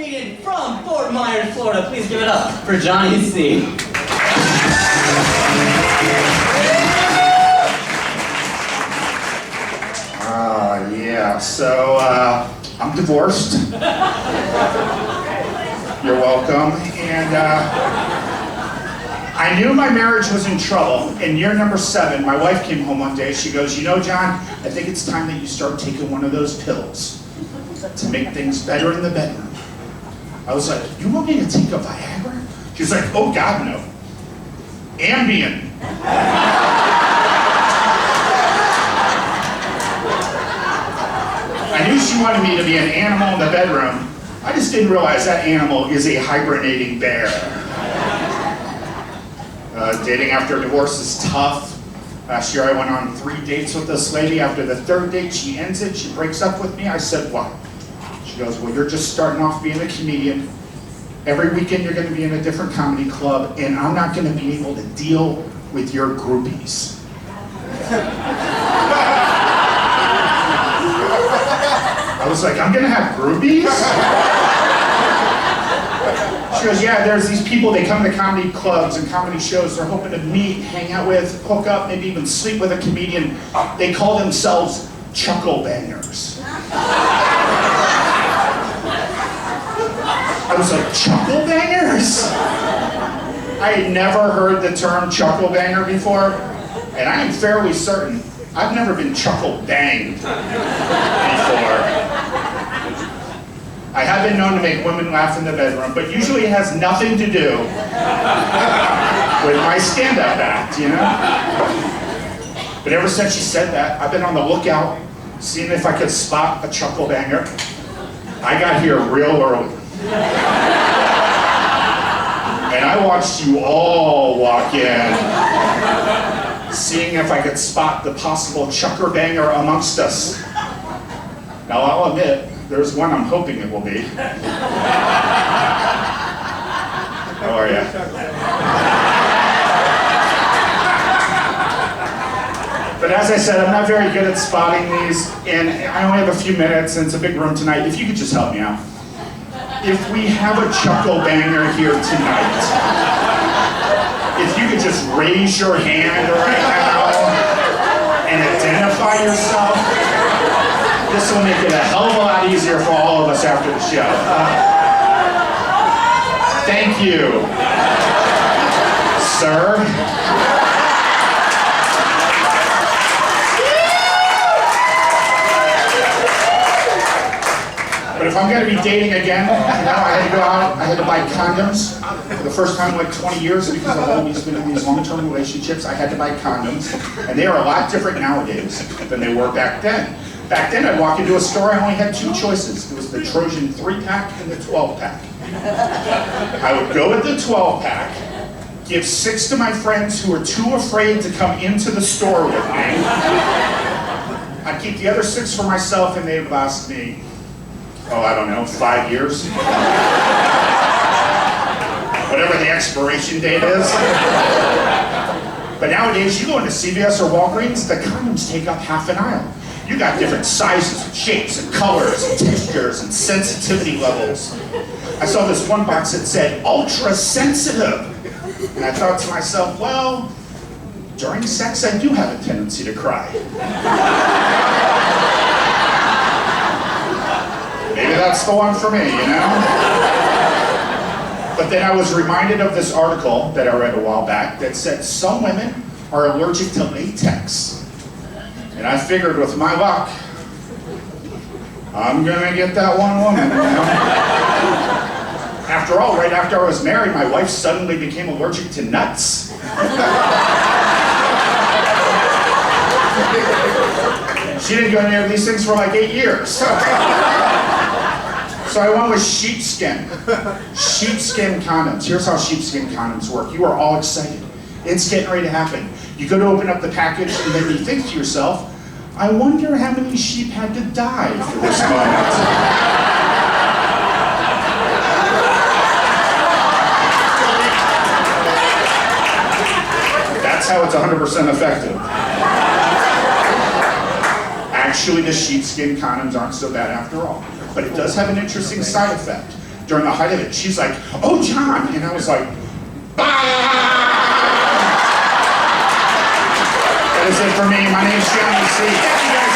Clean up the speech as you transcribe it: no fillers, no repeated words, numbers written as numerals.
comedian from Fort Myers, Florida. Please give it up for Johnny C. Yeah, so I'm divorced. You're welcome. And I knew my marriage was in trouble. In year number 7, my wife came home one day. She goes, you know, John, I think it's time that you start taking one of those pills to make things better in the bedroom. I was like, you want me to take a Viagra? She's like, oh God, no. Ambien. I knew she wanted me to be an animal in the bedroom. I just didn't realize that animal is a hibernating bear. Dating after a divorce is tough. Last year I went on 3 dates with this lady. After the 3rd date, she ends it. She breaks up with me. I said, what? She goes, well, you're just starting off being a comedian. Every weekend you're going to be in a different comedy club, and I'm not going to be able to deal with your groupies. I was like, I'm gonna have groupies? She goes, yeah, there's these people, they come to comedy clubs and comedy shows, they're hoping to meet, hang out with, hook up, maybe even sleep with a comedian. They call themselves chuckle bangers. I was like, chuckle bangers? I had never heard the term chuckle banger before, and I am fairly certain I've never been chuckle banged before. I have been known to make women laugh in the bedroom, but usually it has nothing to do with my stand-up act, you know? But ever since she said that, I've been on the lookout, seeing if I could spot a chuckle banger. I got here real early. And I watched you all walk in, seeing if I could spot the possible chucker banger amongst us. Now I'll admit, there's one I'm hoping it will be. How are you? But as I said, I'm not very good at spotting these, and I only have a few minutes, and it's a big room tonight. If you could just help me out. If we have a chuckle banger here tonight, if you could just raise your hand right now and identify yourself, this will make it a hell of a lot easier for all of us after the show. Thank you, sir. But if I'm going to be dating again, you know, I had to go out, I had to buy condoms. For the first time in like 20 years, because I've always been in these long-term relationships, I had to buy condoms. And they are a lot different nowadays than they were back then. Back then, I'd walk into a store, I only had 2 choices. It was the Trojan 3-pack and the 12-pack. I would go with the 12-pack, give 6 to my friends who were too afraid to come into the store with me. I'd keep the other 6 for myself, and they would last me, oh, I don't know, 5 years? Whatever the expiration date is. But nowadays, you go into CVS or Walgreens, the condoms take up half an aisle. You got different sizes and shapes and colors and textures and sensitivity levels. I saw this one box that said, ultra sensitive. And I thought to myself, well, during sex, I do have a tendency to cry. Maybe that's the one for me, you know? But then I was reminded of this article that I read a while back that said some women are allergic to latex. And I figured with my luck, I'm gonna get that one woman, you know? After all, right after I was married, my wife suddenly became allergic to nuts. She didn't go any of these things for like 8 years. So I went with sheepskin. Sheepskin condoms. Here's how sheepskin condoms work. You are all excited. It's getting ready to happen. You go to open up the package and then you think to yourself, I wonder how many sheep had to die for this moment. That's how it's 100% effective. Actually, the sheepskin condoms aren't so bad after all. But it does have an interesting side effect. during the height of it. She's like, "Oh, John," and I was like, "Ah!" That is it for me. My name's John C. Thank you guys.